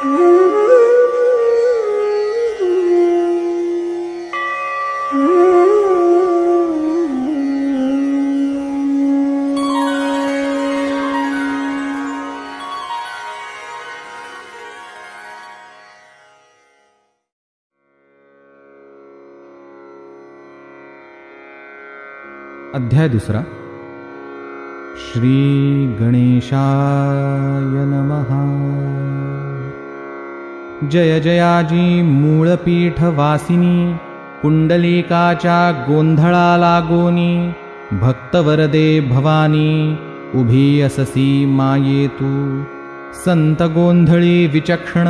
अध्याय दुसरा. श्री गणेशाय नमः. जय जयाजी मूळपीठ वासिनी, पुंडलिकाच्या गोंधळा लागोनी, भक्तवरदे भवानी उभी अससी माये तू. संत गोंधळी विचक्षण,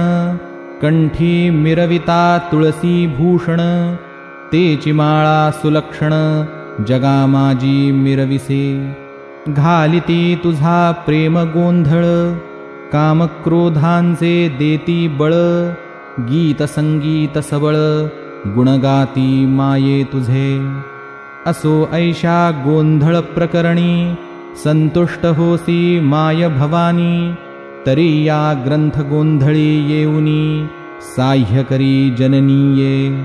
कंठी मिरविता तुळसी भूषण, तेची माळा सुलक्षण जगामाजी मिरविसे. घालिती तुझा प्रेम गोंधळ, कामक्रोधांचे देती बळ. गीत संगीत सबळ, गुणगाती माये तुझे. असो ऐशा गोंधळ प्रकरणी, संतुष्ट होसी माय भवानी. तरी या ग्रंथ गोंधळी येऊनी, साह्य करी जननीये.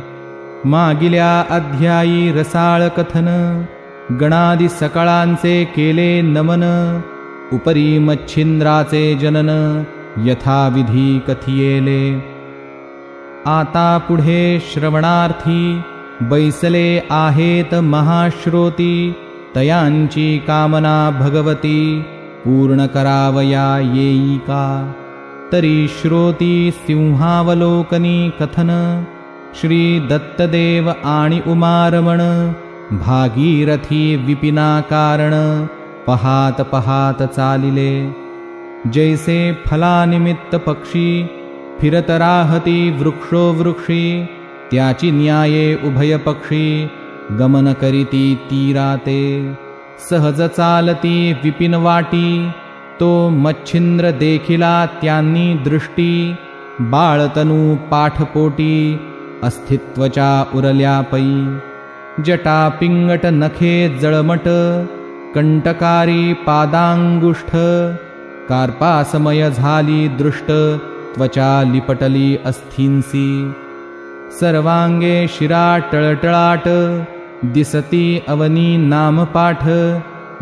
मागिल्या अध्यायी रसाळ कथन, गणादि सकळांचे केले नमन. उपरी मच्छिंद्राचे जनन, यथाविधी कथियेले. आता पुढे श्रवणार्थी, बैसले आहेत महाश्रोती. तयांची कामना भगवती, पूर्ण करावया येई का. तरी श्रोती सिंहावलोकनी कथन, श्री दत्तदेव आणि उमारमण. भागीरथी विपिना कारण, पहात पहात चालिले. जैसे फलानिमित्त पक्षी, फिरत राहती वृक्षो वृक्षी. त्याची न्याये उभय पक्षी, गमन करीती तीराते. सहज चालती विपिन वाटी, तो मच्छिंद्र देखिला त्यांनी दृष्टी. बाळतनू पाठपोटी, अस्तित्वच्या उरल्या पै. जटा पिंगट नखे जळमट, कंटकारी पादांगुष्ठ. कार्पासमय झाली दृष्ट, त्वचा लिपटली अस्थींसी. सर्वांगे शिरा टळटळाट, दिसती अवनी नामपाठ.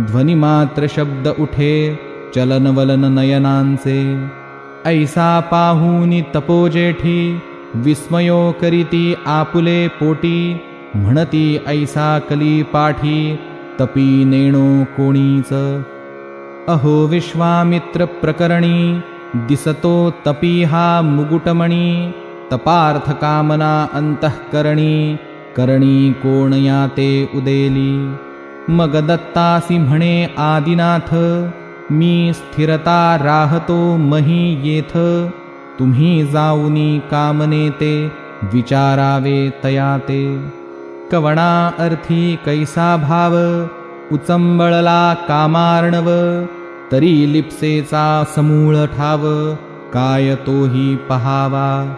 ध्वनिमात्र शब्द उठे, चलनवलन नयनांचे. ऐसा पाहुनी तपोजेठी, विस्मयो करीती आपुले पोटी. म्हणती ऐसा कली पाठी, तपी नेणो कोणीच. अहो विश्वामित्र प्रकरणी, दिसतो तपी हा मुकुटमणी. तपार्थ कामना अंतःकरणी, करणी कोण याते उदेली. मग दत्तासी म्हणे आदिनाथ, मी स्थिरता राहतो मही येथ. तुम्ही जाऊनी कामनेते, विचारावे तयाते. कवणा अर्थी कैसा भाव, उचंबळला कामार्णव. तरी लिप्सेचा समूळ ठाव, काय तोही पहावा.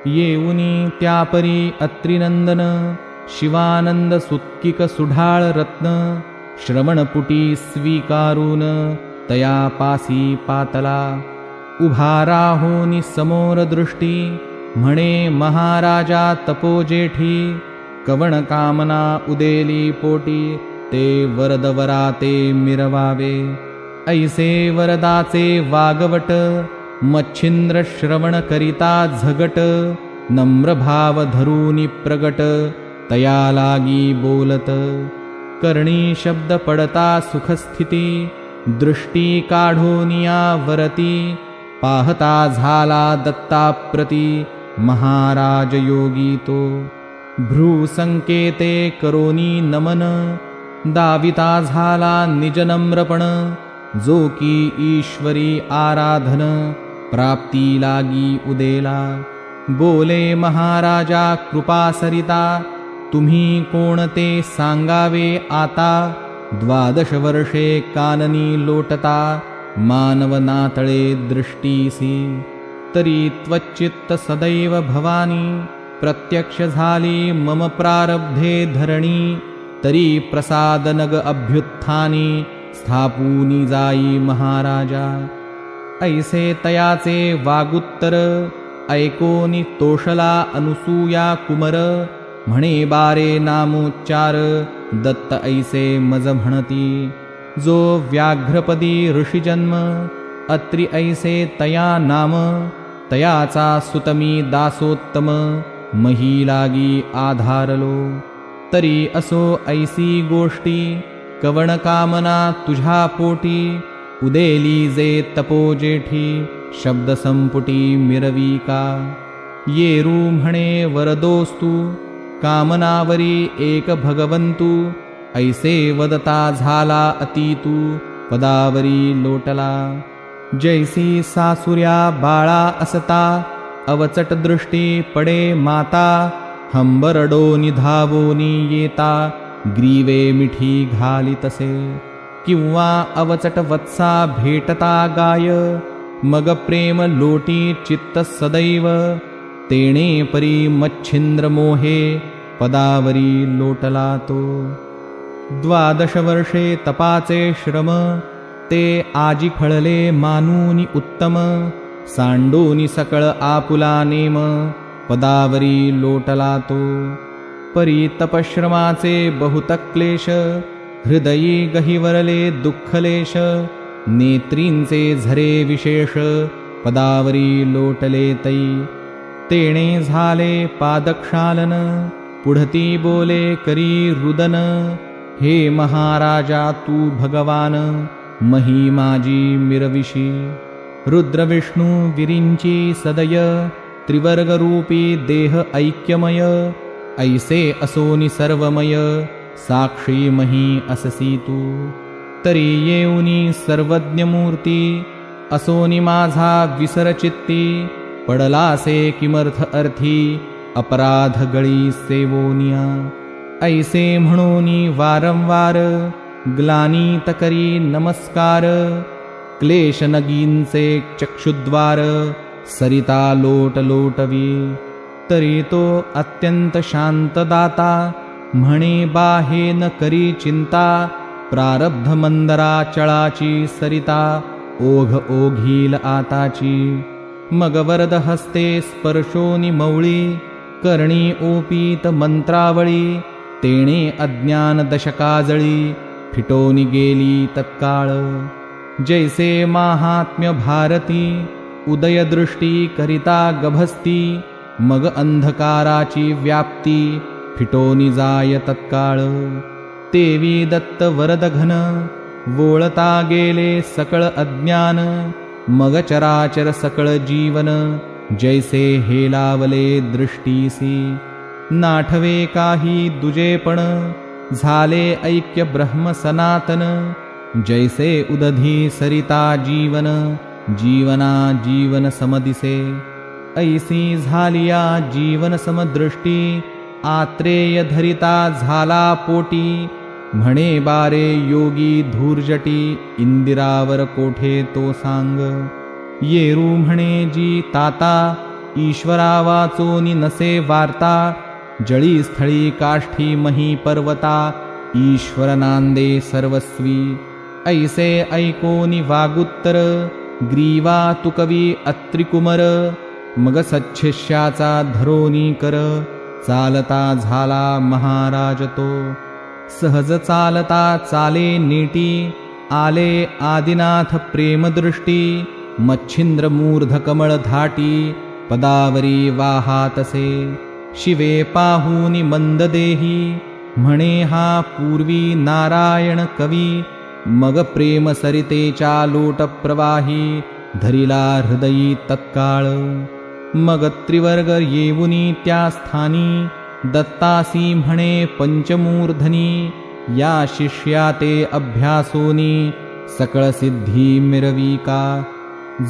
येऊनी त्यापरी अत्रिनंदन, शिवानंद सुत्किक सुढाळ रत्न. श्रवणपुटी स्वीकारून, तयापासी पातला. उभा राहोनी समोर दृष्टी, म्हणे महाराजा तपोजेठी. कवण कामना उदेली पोटी, ते वरदवराते मिरवावे. ऐसे वरदाचे वागवट, मच्छिंद्र श्रवण करिता झगट. नम्र भाव धरूनी प्रगट, तया लागी बोलत. करणी शब्द पडता सुखस्थिती, दृष्टी काढोनिया वरती. पाहता झाला दत्ताप्रती, महाराज योगी तो. भ्रूसंकेते करोनी नमन, दाविता झाला निजनम्रपण. जो की ईश्वरी आराधन, प्राप्ती लागी उदेला. बोले महाराजा कृपा सरिता, तुम्ही कोणते सांगावे आता. 12 वर्षे काननी लोटता, मानव नातळे दृष्टीसी. तरी त्वच्चित्त सदैव भवानी, प्रत्यक्ष झाली मम प्रारब्धे धरणी. तरी प्रसादनग अभ्युत्थानी, स्थापूनी जाई महाराजा. ऐसे तयाचे वागुत्तर ऐकोनी तोषला अनुसूया कुमर म्हणे बारे नामोच्चार दत्त ऐसे मज म्हणती जो व्याघ्रपदी ऋषिजन्म अत्रि ऐसे तया नाम तयाचा सुतमी दासोत्तम मही लागी आधारलो तरी असो ऐसी गोष्टी कवण कामना तुझ्या पोटी उदेली जे तपो जेठी शब्द संपुटी मिरविका येरू म्हणे वरदोस्तु कामनावरी एक भगवंतु ऐसे वदता झाला अतीतू पदावरी लोटला जैसी सासुर्या बाळा असता अवचट दृष्टी पडे माता हंबरडो निधावोनी येता ग्रीवे मिठी घालितसे किंवा अवचट वत्सा भेटता गाय मग प्रेम लोटी चित्त सदैव तेणे परी मच्छिंद्र मोहे पदावरी लोटला तो 12 वर्षे तपाचे श्रम ते आजी खळले मानूनी उत्तम सांडोनी सकळ आपुला नेम पदावरी लोटला तो परी तपश्रमाचे बहुत क्लेश हृदयी गहिवरले दुःखलेश नेत्रींचे झरे विशेष पदावरी लोटले तै तेणे झाले पादक्षालन पुढती बोले करी रुदन हे महाराजा तू भगवान मही माजी मिरविशी रुद्र विष्णु विरिंची सदय त्रिवर्गरूपी देह ऐक्यमय ऐसे असोनी सर्वमय साक्षी मही अससी तू तरी येऊनी सर्वज्ञ मूर्ती असोनी माझा विसरचित्ती पडलासे किमर्थ अर्थी अपराध गळी सेवोनिया ऐसे म्हणोनी वारंवार ग्लानीत करी नमस्कार क्लेश नगींचे चक्षुद्वार सरिता लोट लोटवी तरी तो अत्यंत शांतदाता म्हणे बाहे न करी चिंता प्रारब्ध मंदरा चळाची सरिता ओघ ओघील आताची मग वरद हस्ते स्पर्शोनी मौळी करणी ओपीत मंत्रावळी तेणे अज्ञान दशकाजळी फिटोनी गेली तत्काळ जैसे महात्म्य भारती उदय दृष्टी करिता गभस्ती मग अंधकाराची व्याप्ती फिटोनी जाय तत्काळ तेवी दत्त वरद घन वोळता गेले सकळ अज्ञान मग चराचर सकळ जीवन जैसे हेलावले दृष्टीसी नाठवे काही दुजेपण झाले ऐक्य ब्रह्म सनातन जैसे उदधी सरिता जीवन जीवना जीवन समदिसे ऐसी झालिया जीवन समदृष्टी आत्रेय धरिता झाला पोटी म्हणे बारे योगी धूर्जटी इंदिरावर कोठे तो सांग येरू म्हणे जी ताता ईश्वरा वाचोनी नसे वार्ता जळी स्थळी काष्ठी मही पर्वता ईश्वर नांदे सर्वस्वी ऐसे ऐकोनी वागुत्तर ग्रीवा तुकवी अत्रिकुमर मग सच्छिष्याचा धरोनी कर चालता झाला महाराज तो सहज चालता चाले नीटी आले आदिनाथ प्रेमदृष्टी मच्छिंद्र मूर्ध कमळ धाटी पदावरी वाहातसे शिवे पाहुनी मंददेही म्हणे हा पूर्वी नारायण कवी मग प्रेम सरितेच्या लोट प्रवाही धरिला हृदयी तत्काळ मग त्रिवर्ग येऊनी त्या स्थानी दत्तासी म्हणे पंचमूर्धनी या शिष्या ते अभ्यासोनी सकळ सिद्धी मिरविका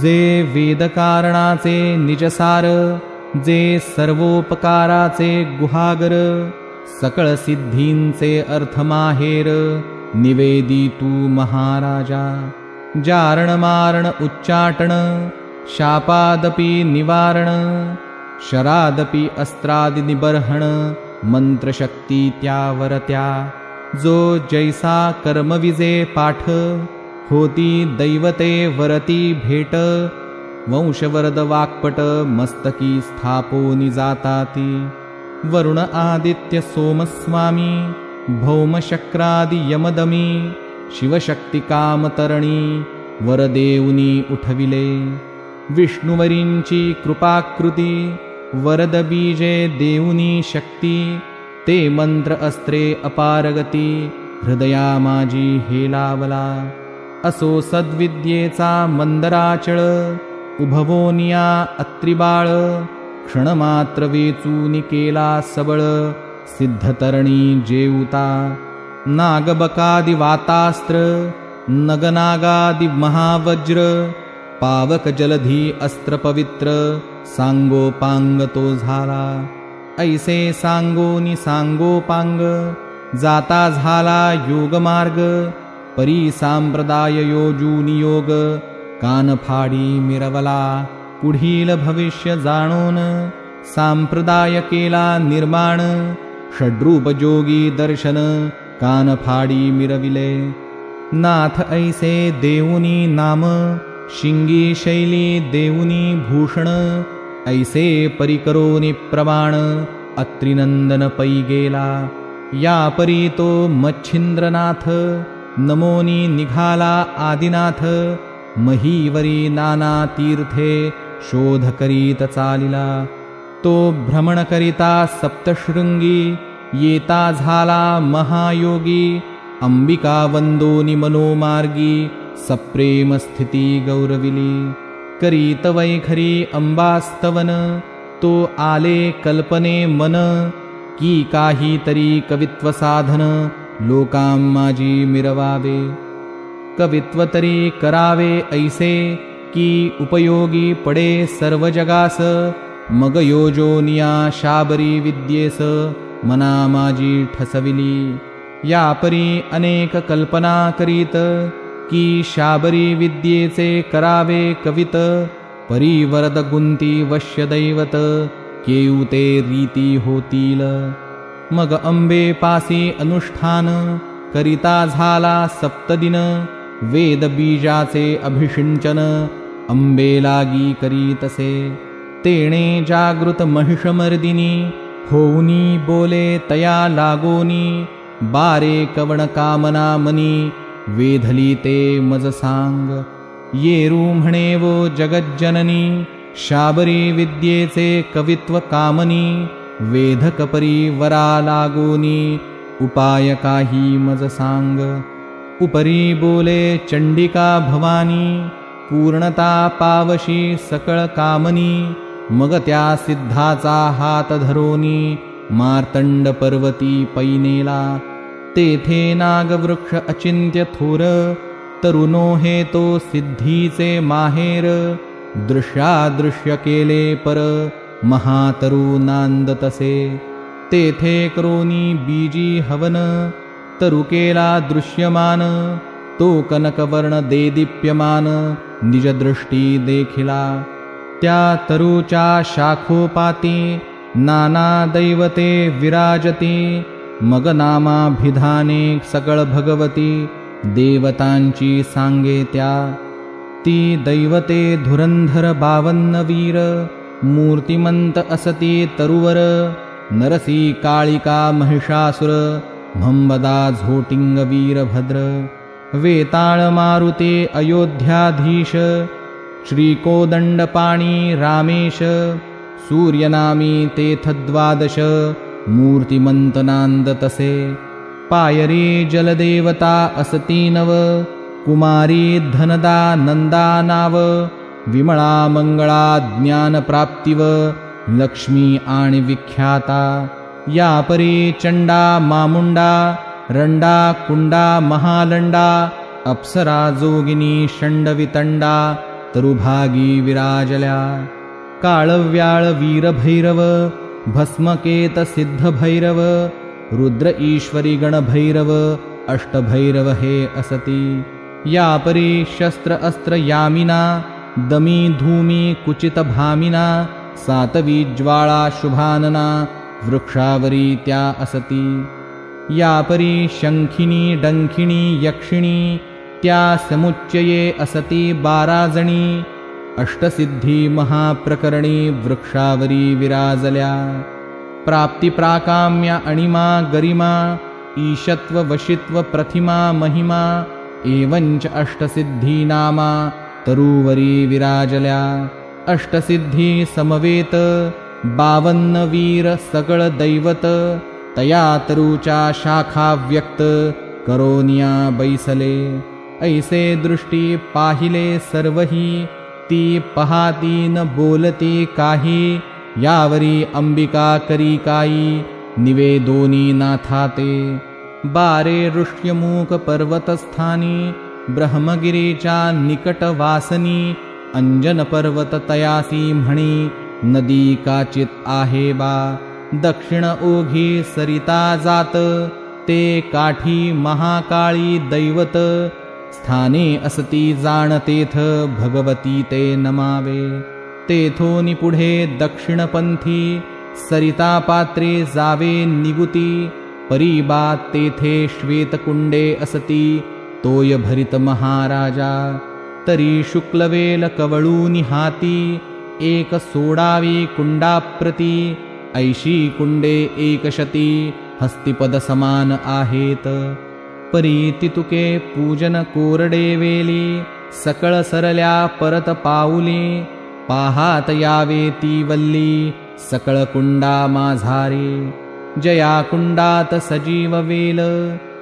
जे वेदकारणाचे निजसार जे सर्वोपकाराचे गुहागर सकळ सिद्धींचे अर्थमाहेर निवेदी तू महाराजा जारण मारण उच्चाटन शापादपि निवारण शरादपि अस्त्रादि निबर्हण मंत्रशक्ती त्यावरत्या जो जैसा कर्मविजे पाठ होती दैवते वरती भेट, वंशवरद वाक्पट मस्तकी स्थापोनि जाताती। वरुण आदित्य सोमस्वामी, भौमशक्रादि यमदमी, शिवशक्ती कामतरणी वरदेऊनी उठविले। विष्णुवरींची कृपाकृती, वरद बीजे देऊनी शक्ती, ते मंत्र अस्त्रे अपारगती, हृदया माझी हेलावला। असो सद्विद्येचा मंदराचळ, उभवोनिया अत्रिबाळ, क्षणमात्र वेचूनि केला सबळ, सिद्धतरणी जेऊता। नागबकादि वातास्त्र, नगनागादि महावज्र, पावक जलधी अस्त्र पवित्र, सांगोपांग तो झाला। ऐसे सांगोनी सांगोपांग, जाता झाला योगमार्ग, परी सांप्रदाय योजूनि योग, कानफाडी मिरवला। पुढील भविष्य जाणून, सांप्रदाय केला निर्माण, षड्रूप जोगी दर्शन, कानफाडी मिरविले। नाथ ऐसे देऊनी नाम, शिंगी शैली देऊनी भूषण, ऐसे परिकरोनि प्रमाण, अत्रिनंदन पै गेला। या परी तो मच्छिंद्रनाथ, नमोनी निघाला आदिनाथ, महीवरी नाना तीर्थे, शोध करीत चालिला। तो भ्रमण करिता सप्तशृंगी, येता झाला महायोगी, अंबिका वंदोनी मनोमार्गी, सप्रेम स्थिती गौरविली। करीत वैखरी अंबास्तवन, तो आले कल्पने मन, की काही तरी कवित्व साधन, लोकां माझी मिरवावे। कवित्व तरी करावे ऐसे, की उपयोगी पडे सर्व जगास, मग योजोनिया शाबरी विद्येस, मना माझी ठसविली। या परी अनेक कल्पना करीत, की शाबरी विद्येचे करावे कवित, परिवरद गुंती वश्य दैवत, केऊते रीती होतील। मग अंबे पासी अनुष्ठान, करिता झाला सप्तदिन, वेद बीजाचे अभिषिंचन, अंबे लागी करीतसे। तेणे जागृत महिषमर्दिनी, होऊनी बोले तया लागोनी, बारे कवण कामना मनी, वेधली ते मज सांग। येरू म्हणे वो जगज्जननी, शाबरी विद्येचे कवित्व कामनी, वेधक परी वरा लागोनी, उपाय काही मज सांग। उपरी बोले चंडिका भवानी, पूर्णता पावशी सकळ कामनी, मग त्या सिद्धाचा हात धरोनी, मार्तंड पर्वती पैनेला। तेथे नागवृक्ष अचिंत्य थोर, तरुणो हे तो सिद्धीचे माहेर, दृश्यादृश्य केले पर, महातरू नांद तसे। तेथे करोनी बीजी हवन, तरु केला दृश्यमान, तो कनकवर्ण देदीप्यमान, निजदृष्टी देखिला। त्या तरुच्या शाखोपाती, नाना दैवते विराजती, मग नामाभिधाने सकळ भगवती, देवतांची सांगे त्या। ती दैवते धुरंधर 52 वीर, मूर्तिमंत असती तरुवर, नरसी काळिका महिषासुर, म्हंबदा झोटिंग वीरभद्र। वेताळ मारुते अयोध्याधीश, श्रीकोदंडपाणी रामेश, सूर्यनामी तेथद्वादश, मूर्तिमंत नांद तसे। पायरी जलदेवता असती नव, कुमारी धनदा नंदा नाव, विमळा मंगळा ज्ञानप्राप्तिव, लक्ष्मी आणि विख्याता। या परी चंडा मामुंडा, रंडा कुंडा महालंडा, अप्सरा जोगिनी षंडवितंडा, तरुभागी विराजल्या। काळव्याळ वीरभैरव, भस्मकेत सिद्धभैरव, रुद्र ईश्वरी गणभैरव, अष्टभैरव हे असती। या परी शस्त्र अस्त्र यामिना, दमी धूमी कुचित भामिना, सातवी ज्वाळा शुभानना, वृक्षावरी त्या असती। या परी शंखिनी डंखिणी यक्षिणी, त्या समुच्चये असती 12 जणी, अष्टसिद्धी महाप्रकरणी वृक्षावरी विराजल्या. प्राप्ती प्राकाम्या अणिमा गरिमा, ईशत्व वशित्व प्रतिमा महिमा, एवंच अष्टसिद्धी नामा तरुवरी विराजल्या. अष्टसिद्धी समवेत 52 वीर सकळ दैवत, तया तरुचा शाखा व्यक्त करोनिया बैसले. ऐसे दृष्टी पाहिले सर्वही, ती पहाती न बोलती काही. यावरी अंबिका करी काई, निवेदोनी नाथाते. 12 ऋष्यमुख पर्वतस्थानी, ब्रह्मगिरीच्या निकटवासनी. अंजन पर्वत तयासी म्हणी, नदी काचित आहे बा. दक्षिण ओघी सरिता जात, ते काठी महाकाळी दैवत. स्थाने असती जाण तेथ, भगवती ते नमावे. तेथोनी पुढे दक्षिणपंथी, सरिता पात्रे जावे निगुती. परीबात तेथे श्वेतकुंडे असती, तोय भरित महाराजा. तरी शुक्लवेल कवळूनि हाती, एक सोडावी कुंडाप्रती. 80 कुंडे 100 हस्तिपद समान आहेत. परी तितुके पूजन कोरडे वेली, सकळ सरल्या परत पाऊली. पाहात यावे ती वल्ली, सकळ कुंडा माझारी. जया कुंडात सजीव वेल,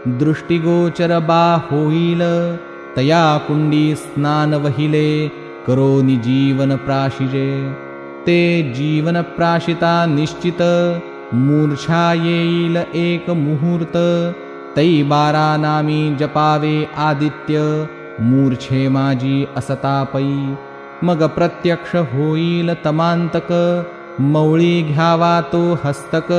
दृष्टिगोचर बा होईल. तया कुंडी स्नान वहिले, करोनी जीवन प्राशिजे. ते जीवन प्राशिता निश्चित, मूर्छा येईल एक मुहूर्त. तै 12 नामी जपावे आदित्य, मूर्छे माझी असतापै. मग प्रत्यक्ष होईल तमांतक, मौळी घ्यावा तो हस्तक.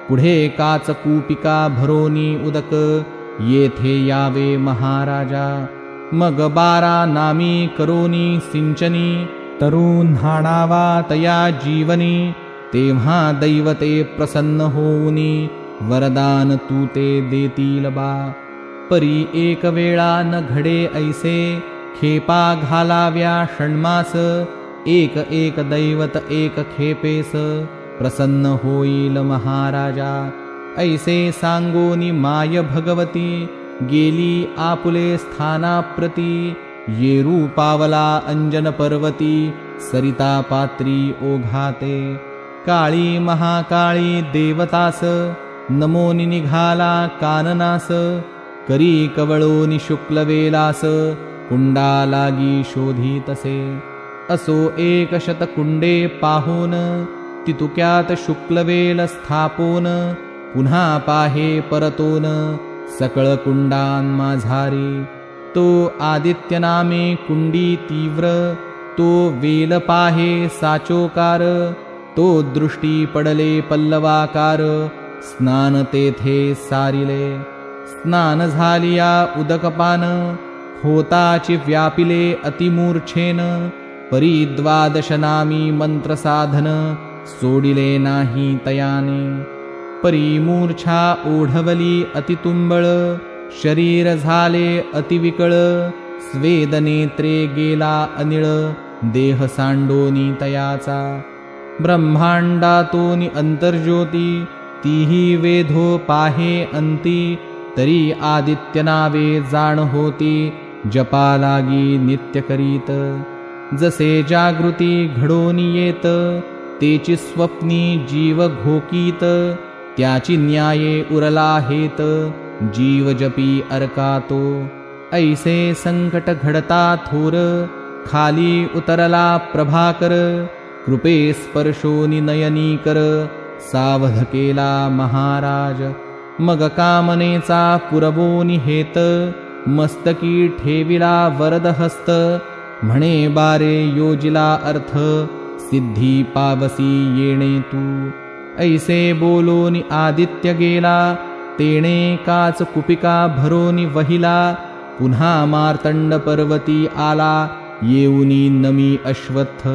पुढे काच कूपिका भरोनी उदक, येथे यावे महाराजा. मग 12 नामी करोनी सिंचनी, तरुण हाणावा तया जीवनी. तेव्हा दैवते प्रसन्न होऊनी, वरदान तू ते देतील बा. परी एक वेळा न घडे ऐसे, खेपा घालाव्या षण्मास. एक एक दैवत एक खेपेस, प्रसन्न होईल महाराजा. ऐसे सांगोनी माय भगवती, गेली आपुले स्थानाप्रती. येरू पावला अंजन पर्वती, सरिता पात्री ओघाते. काळी महाकाळी देवतास, नमोनी निघाला काननास. करी कवळोनी शुक्लवेलास, कुंडा लागी शोधितसे. असो 100 कुंडे पाहून, तितुक्यात शुक्लवेल स्थापोन. पुन्हा पाहे परतोन, सकळ कुंडान माझारी. तो आदित्य नामे कुंडी तीव्र, तो वेल पाहे साचोकार. तो दृष्टी पडले पल्लवाकार, स्नान तेथे सारिले. स्नान झालिया उदकपान, होताची व्यापिले अतिमूर्छेन. परी 12 नामी मंत्रसाधन, सोडिले नाही तयाने. परी मूर्छा ओढवली अतितुंबळ, शरीर झाले अतिविकळ. स्वेदनेत्रे गेला अनिळ, देह सांडोनी तयाचा. ब्रह्मांडातोनी अंतर्ज्योती, तीही वेधो पाहे अंती. तरी आदित्य नावे जाण होती, जपा लागी नित्य करीत. जसे जागृती घडोनी येत, तेची स्वप्नी जीव घोकीत. त्याची न्याये उरला हेत, जीव जपी अर्कातो. ऐसे संकट घडता थोर, खाली उतरला प्रभाकर. कृपे स्पर्शोनी नयनी कर, सावध केला महाराज. मग कामनेचा पुरवोनी हेत, मस्तकी ठेविला वरदहस्त. म्हणे 12 योजिला अर्थ, सिद्धी पावसी येणे तू. ऐसे बोलोनी आदित्य गेला, तेणे काच कुपिका भरोनी वहिला. पुन्हा मार्तंड पर्वती आला, येऊनी नमी अश्वत्थ.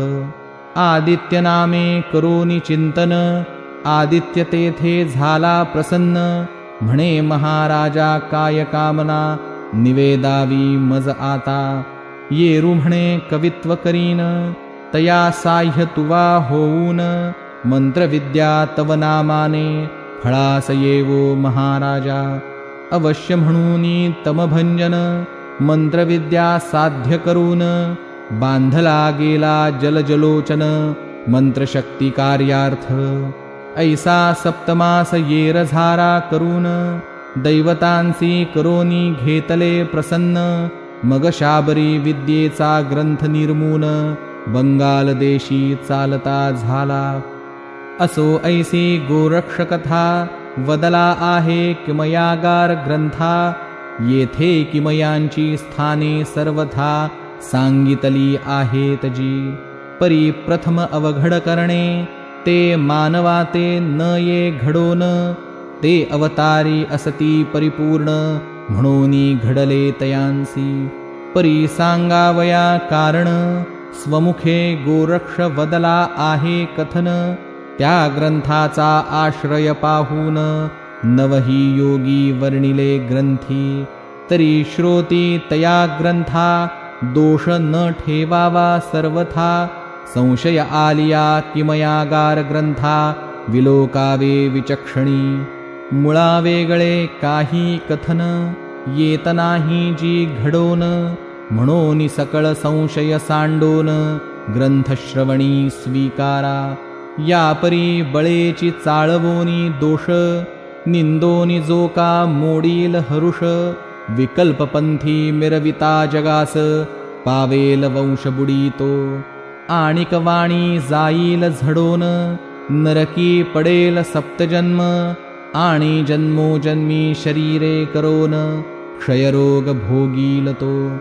आदित्य नामे करोनी चिंतन, आदित्य तेथे झाला प्रसन्न. म्हणे महाराजा काय कामना, निवेदावी मज आता. येरू म्हणे कवित्व करीन, तया साह्य तुवा होऊन. मंत्रविद्या तव नामाने, फळास येवो महाराजा. अवश्य म्हणूनी तमभंजन, मंत्रविद्या साध्य करून. बांधला गेला जलजलोचन, मंत्रशक्ती कार्यार्थ. ऐसा सप्तमास येर झारा करून. दैवतांसी करोनी घेतले प्रसन्न. मग शाबरी विद्येचा ग्रंथ निर्मून. बंगाल देशी चालता झाला. असो ऐसी गोरक्षकथा, वदला आहे किमयागार ग्रंथा. येथे किमयांची स्थाने सर्वथा, सांगितली आहेत जी. परी प्रथम अवघड करणे, ते मानवाते न ये घडोन. ते अवतारी असती परिपूर्ण, म्हणूनी घडले तयांसी. परी सांगावया कारण, स्वमुखे गोरक्ष वदला आहे कथन. त्या ग्रंथाचा आश्रय पाहून, नवही योगी वर्णिले ग्रंथी. तरी श्रोती तया ग्रंथा, दोष न ठेवावा सर्वथा. संशय आलिया किमयागार ग्रंथा, विलोकावे विचक्षणी. मुळा वेगळे काही कथन, येत नाही जी घडोन. म्हणून सकळ संशय सांडोन, ग्रंथश्रवणी स्वीकारा. या परी बळेची चाळवोनी दोष, निंदोनी जो का मोडील हरुष. विकल्पपंथी मिरविता जगास, पावेल वंश बुडीतो. आणिक वाणी जाईल झडोन, नरकी पडेल सप्तजन्म. आणि जन्मोजन्मी शरीरे करोन, क्षयरोग भोगील तो.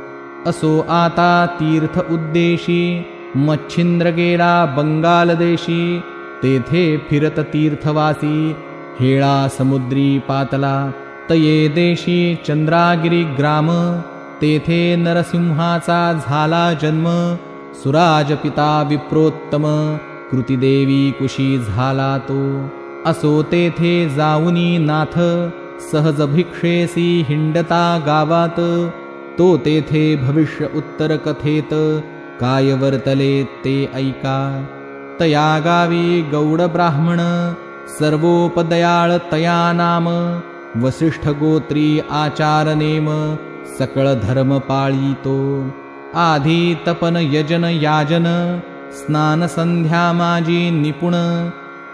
असो आता तीर्थ उद्देशी, मच्छिंद्र गेला बंगाल देशी. तेथे फिरत तीर्थवासी, हेळा समुद्री पातला. तये देशी चंद्रागिरी ग्राम, तेथे नरसिंहाचा झाला जन्म. सुराज पिता विप्रोत्तम, कृतिदेवी कुशी झाला तो. असो तेथे जाऊनी नाथ, सहज भिक्षेसी हिंडता गावात. तो तेथे भविष्य उत्तर कथेत, काय वर्तले ते ऐका. तया गावी गौड ब्राह्मण, सर्वोपदयाळ तया नाम. वसिष्ठ गोत्री आचार नेम, सकळ धर्म पाळीतो. आधी तपन यजन याजन, स्नान संध्या माझी निपुण.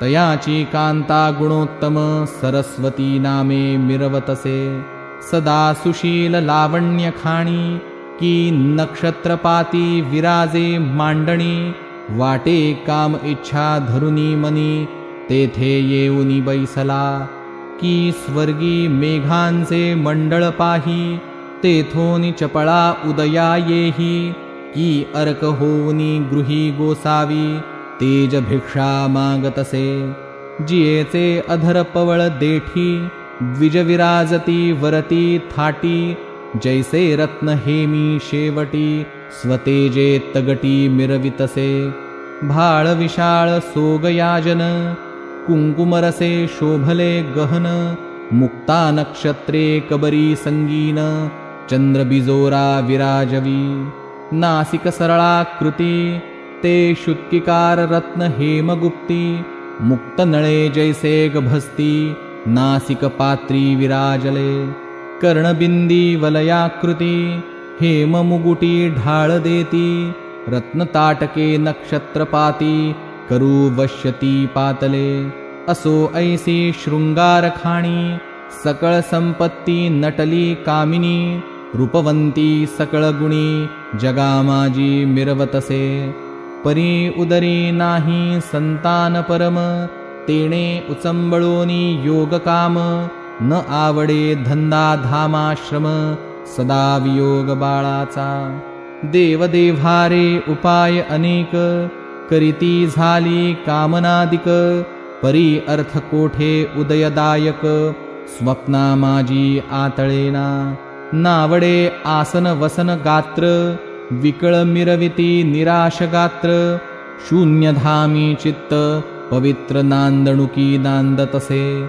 तयाची कांता गुणोत्तम, सरस्वती नामे मिरवतसे. सदा सुशील लावण्य खाणी, की नक्षत्रपाती विराजे मांडणी. वाटे काम इच्छा धरुनी मनी, तेथे येऊनी बैसला. की स्वर्गी मेघांचे मंडळ पाही, तेथोनी चपळा उदया येही. की अर्क होऊनी गृही गोसावी, तेज भिक्षा मागतसे. जियेचे अधर पवळ देठी, द्विज विराजती वरती थाटी. जैसे रत्न हेमी शेवटी, स्वतेजे तगटी मिरवितसे. भाळ विशाळ सोगयाजन, कुंकुमरसे शोभले गहन. मुक्ता नक्षत्रे कबरी संगीन, चंद्रबिजोरा विराजवी. नासिक सरळा कृती, ते शुक्किकार रत्न हेमगुप्ती. मुक्त नळे जैसे गभस्ती, नासिक पात्री विराजले. कर्णबिंदी वलयाकृती, हेममुगुटी ढाळ देती. रत्नताटके नक्षत्रपाती, करू वश्यती पातले. असो ऐसी शृंगार खाणी, सकळ संपत्ती नटली कामिनी. रूपवंती सकळ गुणी, जगामाजी मिरवतसे. परी उदरी नाही संतान परम, तेणे उचंबळोनी योगकाम. न आवडे धंदा धामाश्रम, सदा वियोग बाळाचा. देवदेव्हारे उपाय अनेक, करीती झाली कामनादिक. परी अर्थ कोठे उदयदायक, स्वप्ना माझी आतळेना. नावडे आसन वसन गात्र, विकळ मिरविती निराश गात्र. शून्यधामी चित्त, पवित्र नांदणुकी नांदतसे.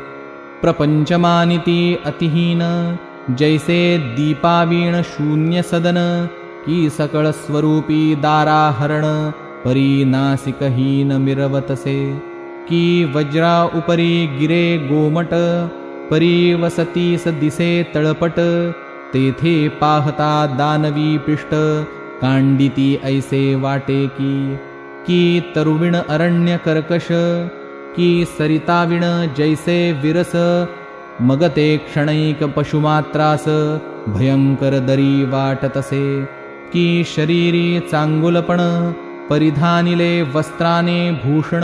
प्रपंचमानिती अतिहीन, जैसे दीपावीण शून्य सदन, की सकळ स्वरूपी दाराहरण, परी नासिकहीन मिरवतसे, की वज्रा उपरी गिरे गोमट, परी वसतीस दिसे तळपट, तेथे पाहता दानवी पिष्ट, कांडिती ऐसे वाटे की तरुविण अरण्य कर्कश, की सरिताविण जैसे विरस, मग ते क्षणैक पशुमात्रास, भयंकर दरी वाटतसे, की शरीरी चांगुलपण, परिधानिले वस्त्राने भूषण,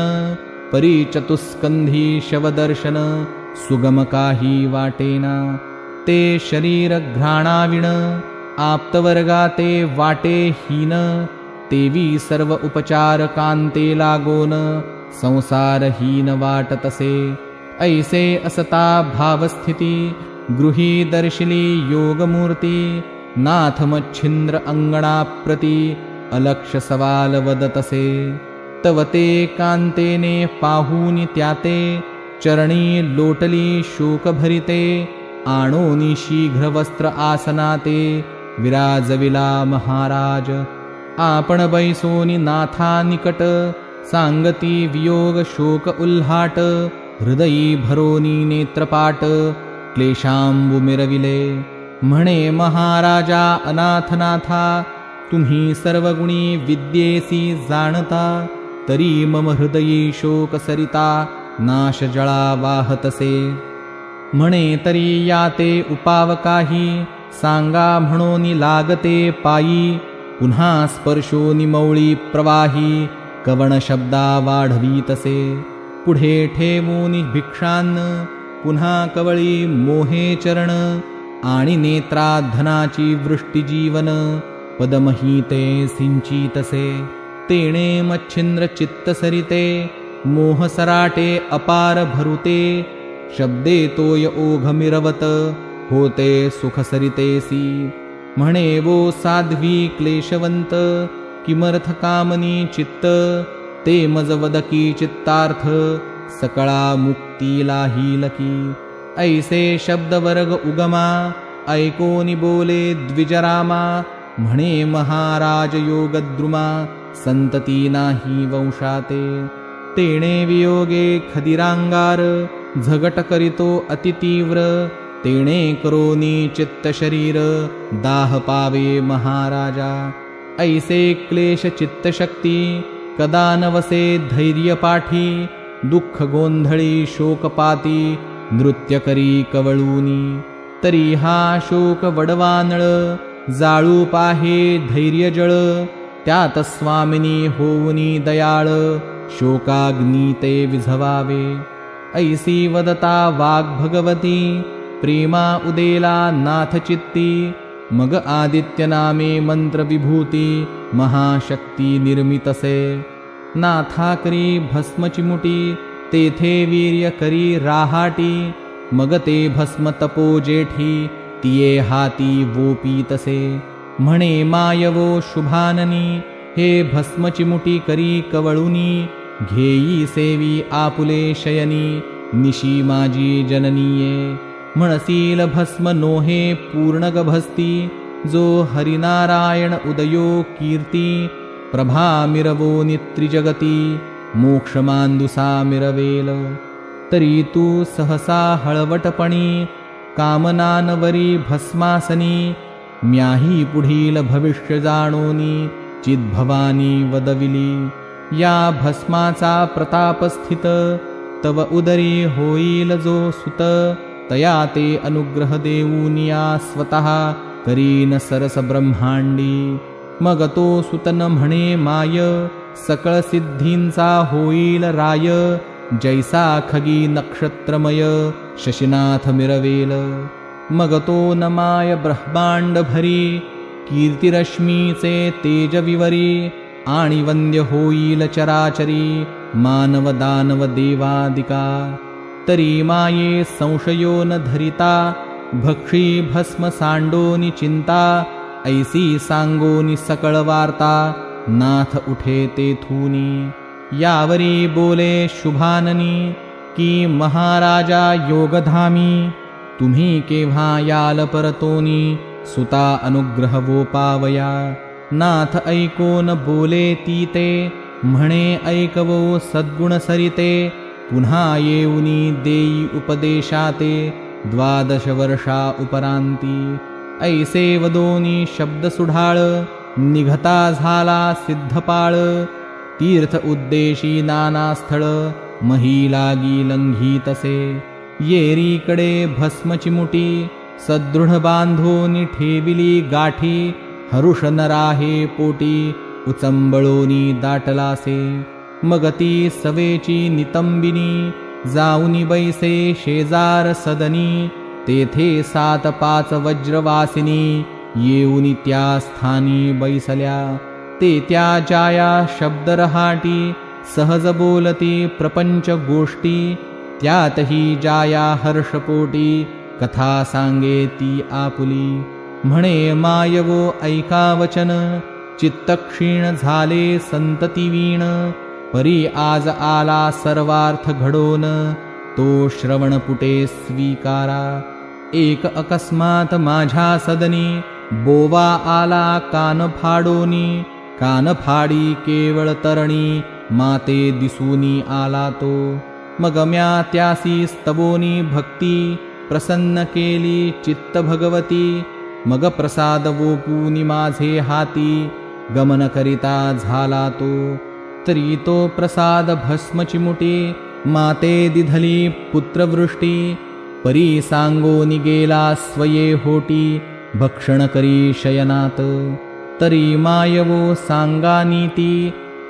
परी चतुस्कंधी शवदर्शन, सुगम काही वाटेना, ते शरीर घ्राणाविण, आप्तवर्गाते वाटे हीन, तेवी सर्व उपचार कांते लागोन, संसारहीन वाटतसे, ऐसे असता भावस्थिती, गृही दर्शिली योगमूर्ती, नाथ मच्छिंद्र अंगणाप्रती, अलक्ष सवाल वदतसे, तव ते कांतेने पाहूनि त्याते, चरणी लोटली शोकभरिते, आणोनी शीघ्र वस्त्र आसनाते, विराजविला महाराज, आपण बैसोनी नाथा निकट, सांगती वियोग शोक उल्हाट, हृदयी भरोनी नेत्रपाट, क्लेशांबु मिरविले, म्हणे महाराजा अनाथनाथा, तुम्ही सर्वगुणी विद्येसी जाणता, तरी मम हृदयी शोक सरिता, नाश जळा वाहतसे, म्हणे तरी याते उपाव काही, सांगा म्हणोनी लागते पायी, पुन्हा स्पर्शोनी मौळी प्रवाही, कवण शब्दा वाढवीतसे, पुढे ठेवूनी भिक्षान्न, पुन्हा कवळी मोहे चरण, आणि नेत्रात धनाची वृष्टी जीवन, पदमहीते सिंचितसे, तेणे मच्छिंद्र चित्त सरिते, मोह सराटे अपार भरुते, शब्दे तोय ओघ मिरवत, होते सुख सरितेसी, म्हणे वो साध्वी क्लेशवंत, किमर्थ कामनी चित्त, ते मज वदकी चित्तार्थ, सकळा मुक्तीला हिलकी, ऐसे शब्द वर्ग उगमा, ऐकोनी बोले द्विजरामा, म्हणे महाराज योगद्रुमा, संतती नाही वंशाते, तेणे वियोगे खदिरांगार, झगट करितो अतितीव्र, तेणे करोनी चित्त शरीर, दाह पावे महाराजा, ऐसे क्लेश चित्त शक्ती, कदा नवसे धैर्य पाठी, दुःख गोंधळी शोकपाती, नृत्य करी कवळूनी, तरी हा शोक वडवानळ, जाळू पाहे धैर्य जळ, त्यात स्वामिनी होऊनी दयाळ, शोकाग्नी ते विझवावे, ऐसी वदता वाग भगवती, प्रेमा उदेला नाथ चित्ती, मग आदित्य नामे मंत्र विभूती, महाशक्ती निर्मितसे, नाथा करी भस्म चिमुटी, तेथे वीर्य करी राहाटी, मग ते भस्म तपो जेठी, तिये हाती वोपीतसे, म्हणे मायवो शुभाननी, हे भस्म चिमुटी करी कवळुनी, घेई सेवी आपुले शयनी, निशी माजी जननीये, म्हणसील भस्म नोहे पूर्ण गभस्ती, जो हरिनारायण उदयो कीर्ती, प्रभा मिरवो नित्रिजगती, मोक्ष मांदुसा मिरवेल, तरी तू सहसा हळवटपणी, कामनानवरी भस्मासनी, म्याही पुढील भविष्य जाणोनी, चिद्भवानी वदविली, या भस्माचा प्रताप स्थित, तव उदरी होईल जो सुत, तया ते अनुग्रह देऊनिया स्वतः, करीन सरस ब्रह्मांडी, मग तो सुतन म्हणे माय, सकळ सिद्धींचा होईल राय, जैसा खगी नक्षत्रमय, शशिनाथ मिरवेल, मग तो नमाय ब्रह्मांड भरी, कीर्तिरश्मीचे तेज विवरी, आणि वंद्य होईल चराचरी, मानव दानव देवादिका, तरी माये संशयो न धरिता, भक्षी भस्म सांडोनी चिंता, ऐसी सांगोनी सकळ वार्ता, नाथ उठे तेथूनी, यावरी बोले शुभाननी, की महाराजा योगधामी, तुम्ही केव्हा याल परतोनी सुता अनुग्रह वो पावया नाथ ऐकोन बोले ती ते म्हणे ऐकवो सद्गुण सरिते पुन्हा येऊनी देई उपदेशाते 12 वर्षा उपरांती ऐसे वदोनी शब्द सुढाळ निघता झाला सिद्धपाळ तीर्थ उद्देशी नाना स्थळ मही लागी लंघितसे येरीकडे भस्म चिमुटी सदृढ बांधोनी ठेविली गाठी हरुष नराहे पोटी उचंबळोनी दाटलासे मगती सवेची नितंबिनी जाऊनी बैसे शेजार सदनी तेथे 7-5 वज्रवासिनी येऊनी त्या स्थानी बैसल्या ते त्या जाया शब्द रहाटी सहज बोलती प्रपंच गोष्टी त्यातही जाया हर्षपोटी कथा सांगे ती आपुली म्हणे मायवो ऐका वचन चित्त क्षीण झाले संतती वीण परी आज आला सर्वार्थ घडोन तो श्रवणपुटे स्वीकारा एक अकस्मात माझ्या सदनी बोवा आला कान फाडोनी कान फाडी केवळ तरणी माते दिसूनी आला तो मग म्या त्यासी स्तवोनी भक्ती प्रसन्न केली चित्त भगवती मग प्रसाद वोपूनी माझे हाती गमन करिता झाला तो तरी तो प्रसाद भस्म चिमुटी माते दिधली पुत्रवृष्टी परी सांगोनी गेला स्वये होटी भक्षण करी शयनात तरी मायवो सांगा नीती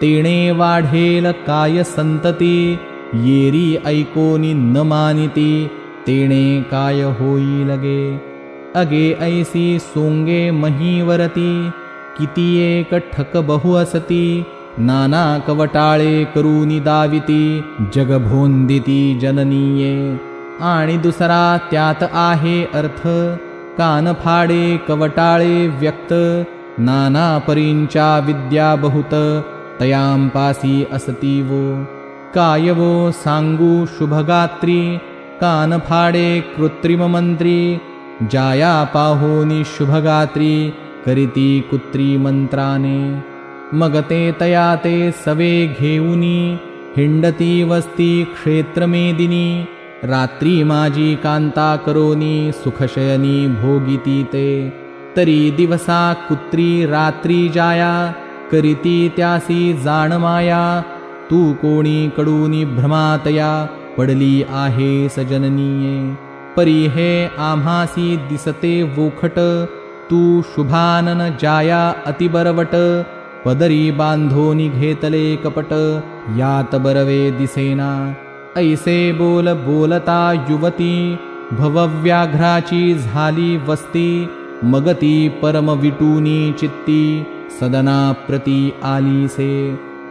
तेणे वाढेल काय संतती येरी ऐकोनी न मानिती तेणे काय होई लगे अगे ऐसी सोंगे महीवरती किती एक ठक बहु असती नाना कवटाळे करूनी दाविती जगभोंदिती जननीये आणि दुसरा त्यात आहे अर्थ कान फाडे कवटाळे व्यक्त नाना परींच्या विद्या बहुत तयांपासी असती वो कायवो सांगू शुभगात्री कान फाडे कृत्रिम मंत्री जाया पाहोनी शुभगात्री करीती कुत्री मंत्राने मग ते तया ते सवे घेऊनी हिंडती वस्ती क्षेत्रमेदिनी रात्री माझी कांता करोनी सुखशयनी भोगिती ते तरी दिवसा कुत्री रात्री जाया करीती त्यासी जाण माया तू कोणी कडूनी भ्रमातया पडली आहे सजननीये परी हे आम्हासी दिसते वोखट तू शुभानन जाया अतिबरवट पदरी बांधोनी घेतले कपट यात बरवे दिसेना ऐसे बोल बोलता युवती भवव्याघ्राची झाली वस्ती मगती परम विटूनी चित्ती सदना प्रती आलीसे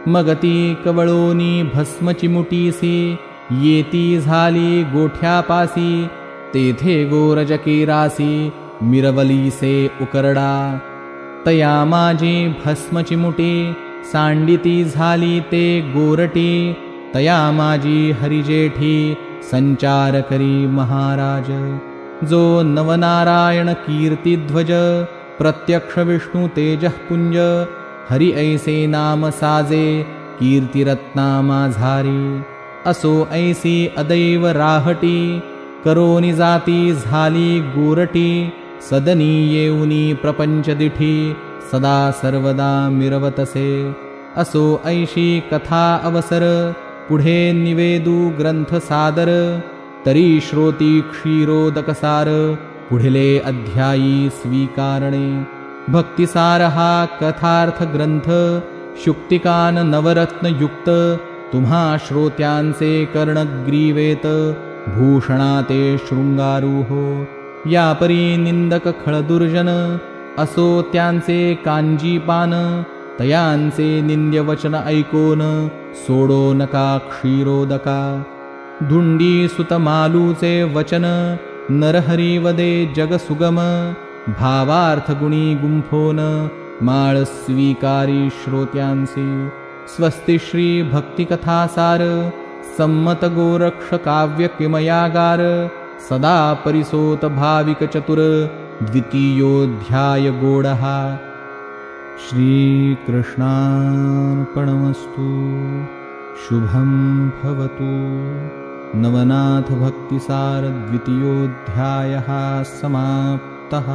मगती कवळोनी भस्म चिमुटीसी येती झाली गोठ्यापासी तेथे गोरजकेरासी मिरवलीसे उकरडा तया माझी भस्म चिमुटी सांडिती झाली ते गोरटी तया माझी हरिजेठी संचार करी महाराज जो नवनारायण कीर्तिध्वज प्रत्यक्ष विष्णु तेजःपुंज हरि ऐसे नाम साजे कीर्तिरत्ना माझारी असो ऐसी अदैव राहटी करोनी जाती झाली गोरटी सदनी येऊनी प्रपंच दिठी सदा सर्वदा मिरवतसे असो ऐशी कथा अवसर पुढे निवेदू ग्रंथ सादर तरी श्रोती क्षीरोदकसार पुढले अध्यायी स्वीकारणे भक्तिसार हा कथार्थ ग्रंथ शुक्तिकान नवरत्न युक्त तुम्हा श्रोत्यांचे कर्णग्रीवेत भूषणाते शृंगारू हो यापरी निंदक खळदुर्जन असो त्यांचे कांजीपान तयांचे निंद्यवचन ऐकोन सोडो नका क्षीरोदका धुंडी सुत मालूचे वचन नरहरी वदे जग सुगम भावार्थ गुणी गुंफोन माळ स्वीकारी श्रोत्यांसी स्वस्ति श्री भक्तिकथासार सम्मत गोरक्ष काव्य किमयागार सदा परिसोत भाविक चतुर द्वितीयोऽध्याय गोडः। श्रीकृष्णार्पणमस्तु। शुभं भवतु। नवनाथ भक्तिसार द्वितीयोऽध्यायः समाप्तः।